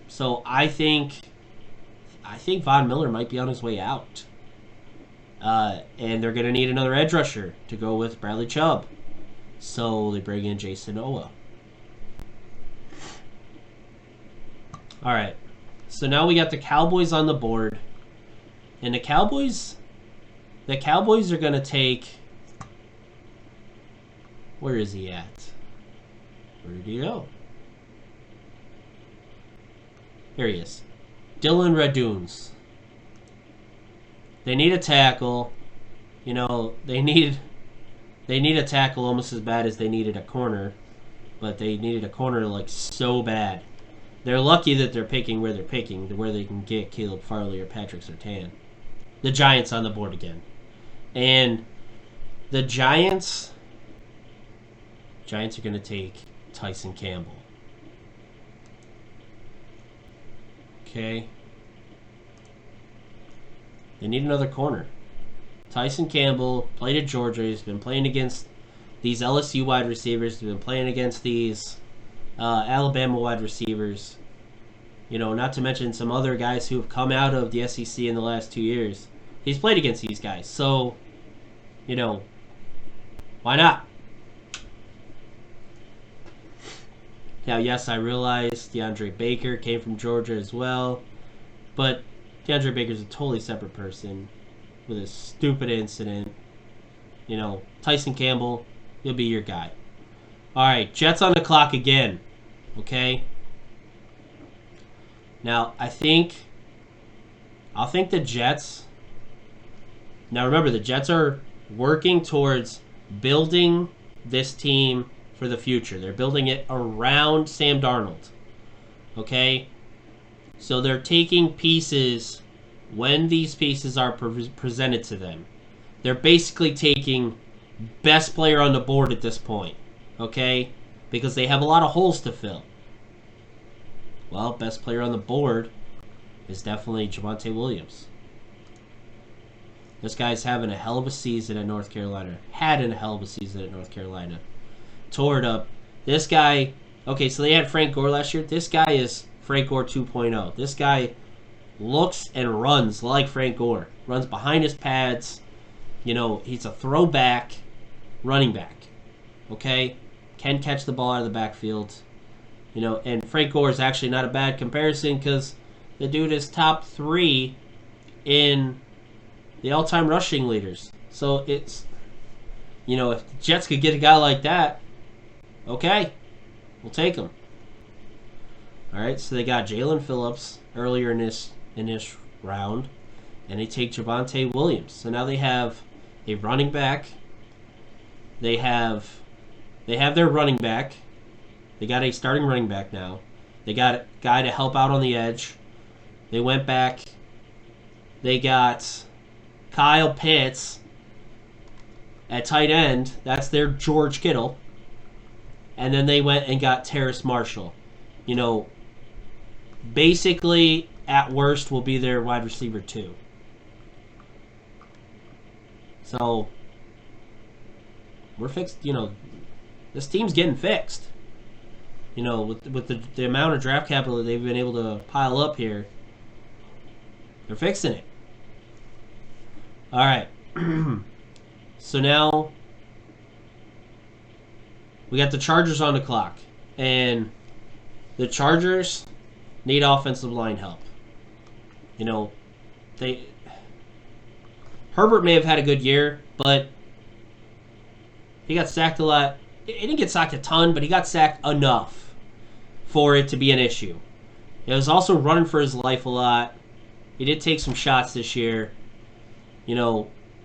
So I think Von Miller might be on his way out. And they're going to need another edge rusher to go with Bradley Chubb. So they bring in Jason Owa. All right. So now we got the Cowboys on the board. And the Cowboys are going to take... Where is he at? Where did he go? Here he is. Dylan Raduns. They need a tackle. They need a tackle almost as bad as they needed a corner. But they needed a corner like so bad. They're lucky that they're picking where they're picking, to where they can get Caleb Farley or Patrick Surtain. The Giants on the board again. And the Giants are going to take Tyson Campbell. Okay. They need another corner. Tyson Campbell played at Georgia. He's been playing against these LSU wide receivers. He's been playing against these Alabama wide receivers. Not to mention some other guys who have come out of the SEC in the last 2 years. He's played against these guys. So, why not? Now, yes, I realize DeAndre Baker came from Georgia as well. But DeAndre Baker's a totally separate person with a stupid incident. Tyson Campbell, he'll be your guy. All right, Jets on the clock again. Okay? Now, I'll think the Jets... Now, remember, the Jets are working towards building this team for the future. They're building it around Sam Darnold. Okay? So they're taking pieces when these pieces are presented to them. They're basically taking best player on the board at this point. Okay? Because they have a lot of holes to fill. Well, best player on the board is definitely Javonte Williams. This guy's having a hell of a season at North Carolina. Had a hell of a season at North Carolina. Tore it up. This guy... Okay, so they had Frank Gore last year. This guy is Frank Gore 2.0. This guy looks and runs like Frank Gore. Runs behind his pads. He's a throwback running back. Okay? Can catch the ball out of the backfield. And Frank Gore is actually not a bad comparison because the dude is top 3 in the all-time rushing leaders. So it's, if the Jets could get a guy like that, okay, we'll take him. All right, so they got Jalen Phillips earlier in this round, and they take Javonte Williams. So now they have a running back. They have their running back. They got a starting running back now. They got a guy to help out on the edge. They went back. They got Kyle Pitts at tight end. That's their George Kittle. And then they went and got Terrace Marshall. Basically, at worst, will be their wide receiver 2. So, we're fixed. This team's getting fixed. With the amount of draft capital that they've been able to pile up here, they're fixing it. All right. So now we got the Chargers on the clock, and the Chargers need offensive line help. Herbert may have had a good year, but he got sacked a lot. He didn't get sacked a ton, but he got sacked enough for it to be an issue. He was also running for his life a lot. He did take some shots this year.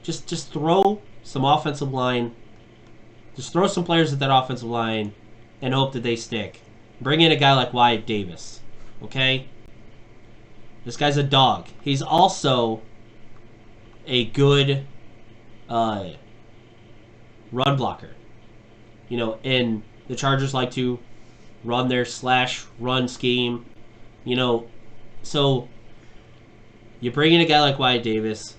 Just throw some offensive line. Just throw some players at that offensive line and hope that they stick. Bring in a guy like Wyatt Davis. Okay? This guy's a dog. He's also a good run blocker. And the Chargers like to run their /run scheme. So you bring in a guy like Wyatt Davis.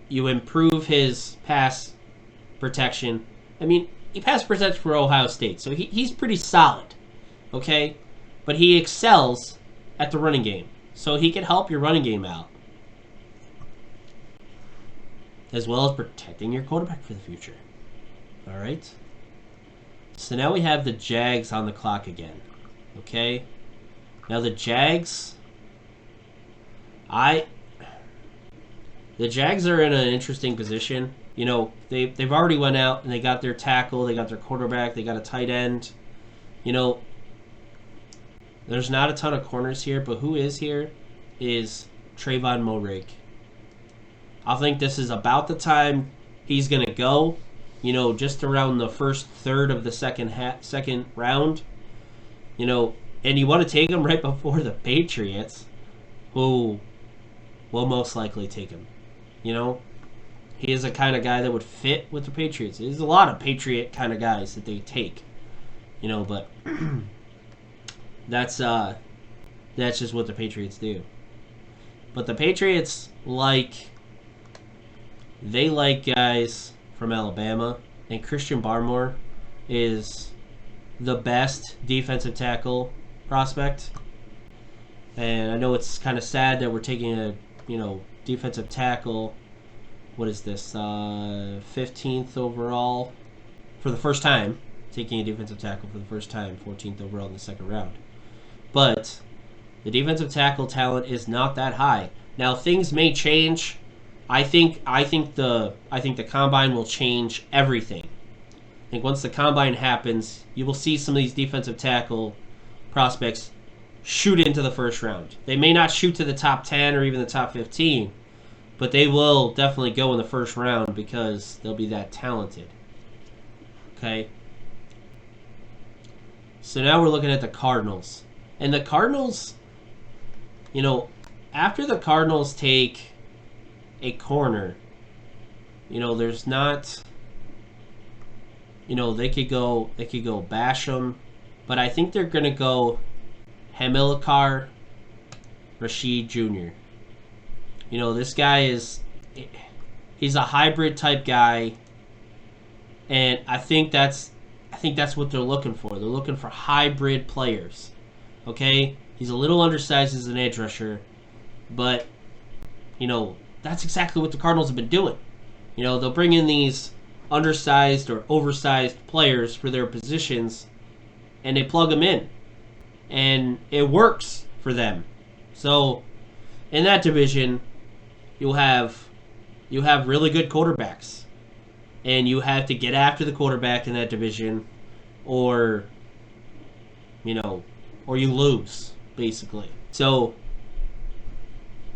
You improve his pass protection. I mean, he pass protects for Ohio State, so he's pretty solid. Okay? But he excels at the running game. So he can help your running game out. As well as protecting your quarterback for the future. Alright? So now we have the Jags on the clock again. Okay? Now the Jags... The Jags are in an interesting position. They've already went out and they got their tackle, they got their quarterback, they got a tight end. There's not a ton of corners here, but who is here is Trayvon Moehrig. I think this is about the time he's going to go. Just around the first third of the second round. And you want to take him right before the Patriots, who will most likely take him. He is the kind of guy that would fit with the Patriots. There's a lot of Patriot kind of guys that they take. But that's just what the Patriots do. But the Patriots like guys from Alabama, and Christian Barmore is the best defensive tackle prospect. And I know it's kind of sad that we're taking a defensive tackle. What is this? 15th overall for the first time. Taking a defensive tackle for the first time, 14th overall in the second round. But the defensive tackle talent is not that high. Now things may change. I think the combine will change everything. I think once the combine happens, you will see some of these defensive tackle prospects shoot into the first round. They may not shoot to the top 10 or even the top 15, but they will definitely go in the first round because they'll be that talented. Okay? So now we're looking at the Cardinals. And the Cardinals, after the Cardinals take a corner, there's not, they could go Basham, but I think they're going to go Hamilcar Rashed Jr. This guy he's a hybrid type guy, and I think that's what they're looking for. They're looking for hybrid players. Okay? He's a little undersized as an edge rusher, But, that's exactly what the Cardinals have been doing. They'll bring in these undersized or oversized players for their positions, and they plug them in. And it works for them. So, in that division, you have really good quarterbacks. And you have to get after the quarterback in that division, or you lose, basically. So,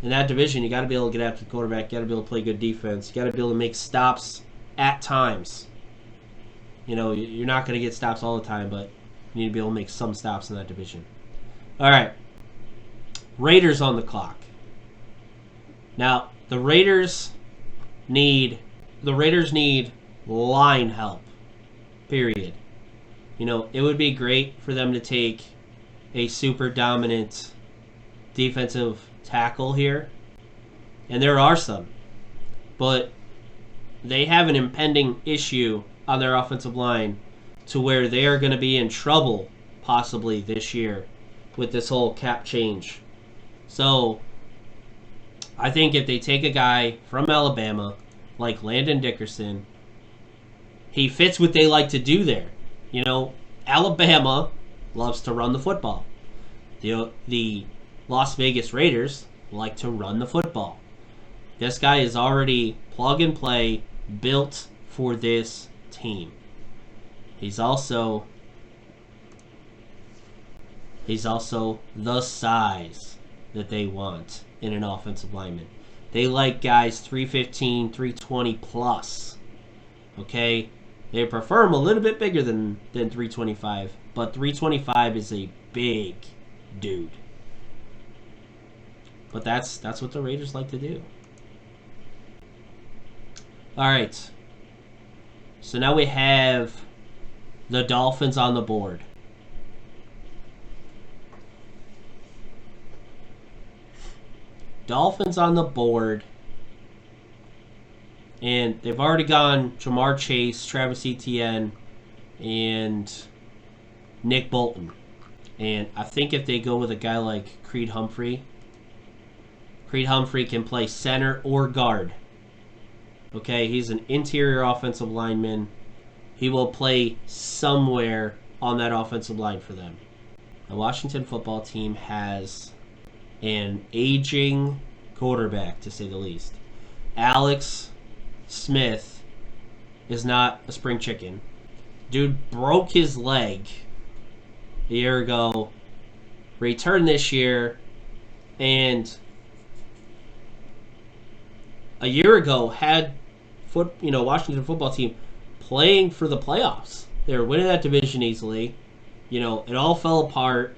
in that division, you got to be able to get after the quarterback. You got to be able to play good defense. You got to be able to make stops at times. You're not going to get stops all the time, but you need to be able to make some stops in that division. All right. Raiders on the clock. Now, the Raiders need line help. Period. It would be great for them to take a super dominant defensive tackle here. And there are some. But they have an impending issue on their offensive line to where they are going to be in trouble possibly this year with this whole cap change. So I think if they take a guy from Alabama like Landon Dickerson, he fits what they like to do there. Alabama loves to run the football. The Las Vegas Raiders like to run the football. This guy is already plug and play, built for this team. He's also the size that they want in an offensive lineman. They like guys 315, 320 plus. Okay? They prefer him a little bit bigger than 325, but 325 is a big dude. But that's what the Raiders like to do. All right. So now we have the Dolphins on the board. Dolphins on the board. And they've already gone Jamar Chase, Travis Etienne, and Nick Bolton. And I think if they go with a guy like Creed Humphrey can play center or guard. Okay, he's an interior offensive lineman. He will play somewhere on that offensive line for them. The Washington football team has an aging quarterback, to say the least. Alex Smith is not a spring chicken. Dude broke his leg a year ago, returned this year, and a year ago had Washington football team playing for the playoffs. They were winning that division easily. It all fell apart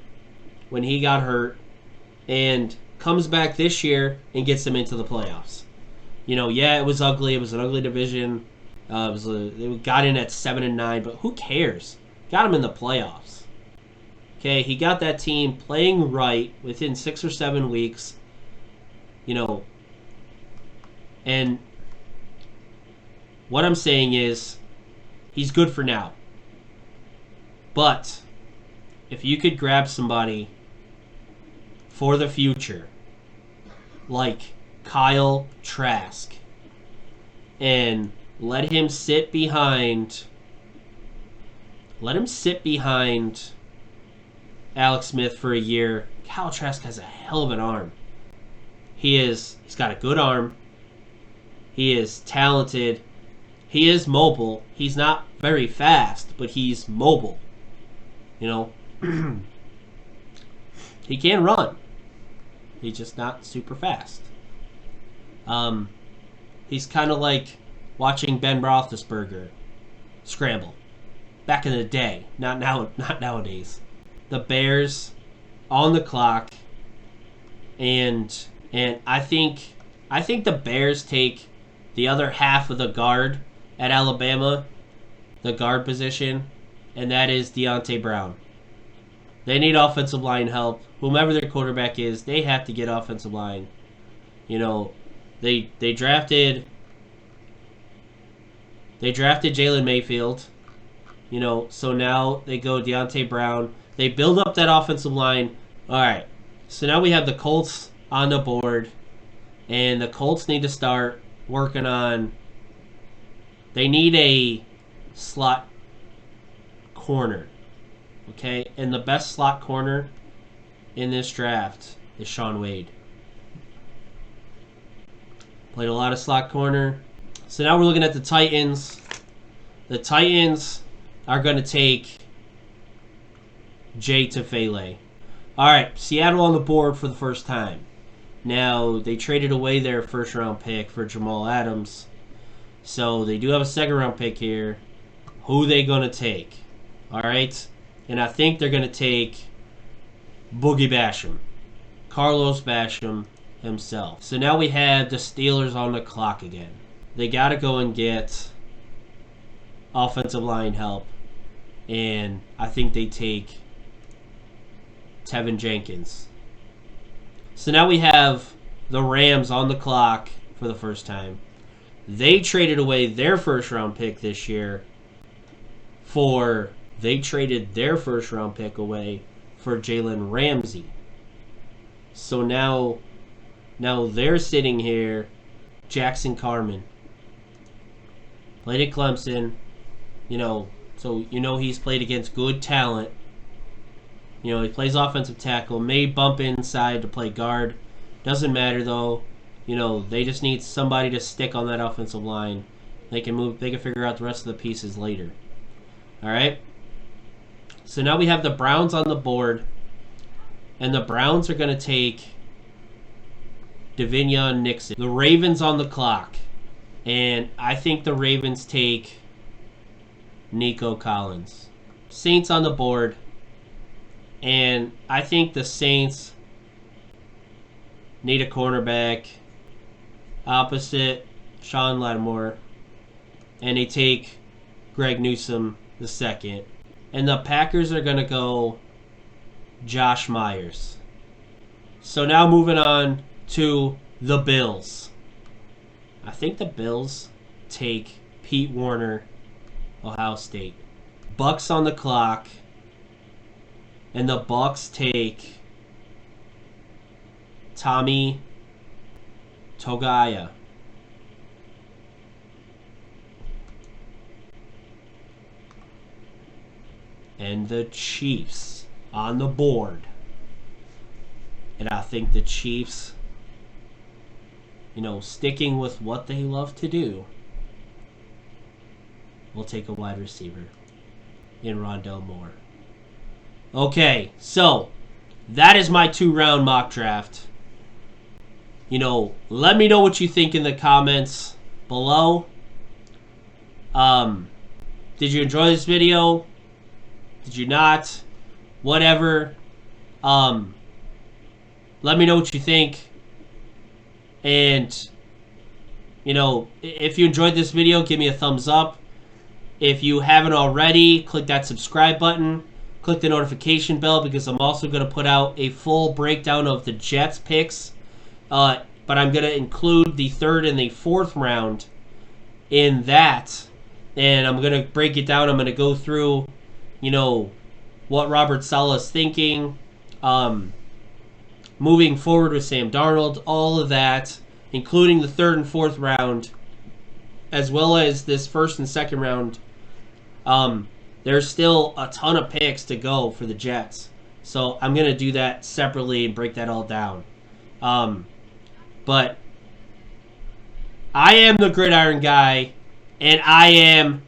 when he got hurt, and comes back this year and gets them into the playoffs. It was ugly. It was an ugly division. They got in at 7-9, but who cares? Got them in the playoffs. Okay, he got that team playing right within 6 or 7 weeks. And what I'm saying is, he's good for now. But if you could grab somebody for the future, like Kyle Trask, and let him sit behind Alex Smith for a year. Kyle Trask has a hell of an arm. He's got a good arm. He is talented. He is mobile. He's not very fast, but he's mobile. He can run. He's just not super fast. He's kind of like watching Ben Roethlisberger scramble back in the day. Not nowadays. The Bears on the clock, and I think the Bears take the other half of the guard at Alabama, the guard position, and that is Deonte Brown. They need offensive line help. Whomever their quarterback is, they have to get offensive line. They drafted Jalen Mayfield. So now they go Deonte Brown. They build up that offensive line. All right. So now we have the Colts on the board. And the Colts need to start working on... They need a slot corner. Okay? And the best slot corner in this draft is Shaun Wade. Played a lot of slot corner. So now we're looking at the Titans. The Titans are going to take Jay Tufele. Alright, Seattle on the board for the first time. Now, they traded away their first-round pick for Jamal Adams. So, they do have a second-round pick here. Who they going to take? Alright? And I think they're going to take Boogie Basham. Carlos Basham himself. So now we have the Steelers on the clock again. They got to go and get offensive line help. And I think they take Tevin Jenkins. So now we have the Rams on the clock for the first time. They traded away their first round pick this year they traded their first round pick away for Jalen Ramsey. So now they're sitting here. Jackson Carman played at Clemson, so he's played against good talent. He plays offensive tackle, may bump inside to play guard. Doesn't matter though. They just need somebody to stick on that offensive line. They can figure out the rest of the pieces later. Alright? So now we have the Browns on the board. And the Browns are going to take Devion Nixon. The Ravens on the clock. And I think the Ravens take Nico Collins. Saints on the board. And I think the Saints need a cornerback opposite Sean Lattimore. And they take Greg Newsome II. And the Packers are going to go Josh Myers. So now moving on to the Bills. I think the Bills take Pete Warner, Ohio State. Bucks on the clock. And the Bucks take Tommy Togiai. And the Chiefs on the board. And I think the Chiefs, sticking with what they love to do, will take a wide receiver in Rondell Moore. Okay, so that is my 2-round mock draft. Let me know what you think in the comments below. Did you enjoy this video? Did you not? Whatever. Let me know what you think. And, if you enjoyed this video, give me a thumbs up. If you haven't already, click that subscribe button. Click the notification bell because I'm also going to put out a full breakdown of the Jets picks. But I'm going to include the 3rd and the 4th round in that. And I'm going to break it down. I'm going to go through, what Robert Saleh's thinking. Moving forward with Sam Darnold. All of that. Including the 3rd and 4th round. As well as this 1st and 2nd round. There's still a ton of picks to go for the Jets. So I'm going to do that separately and break that all down. But I am the Gridiron Guy, and I am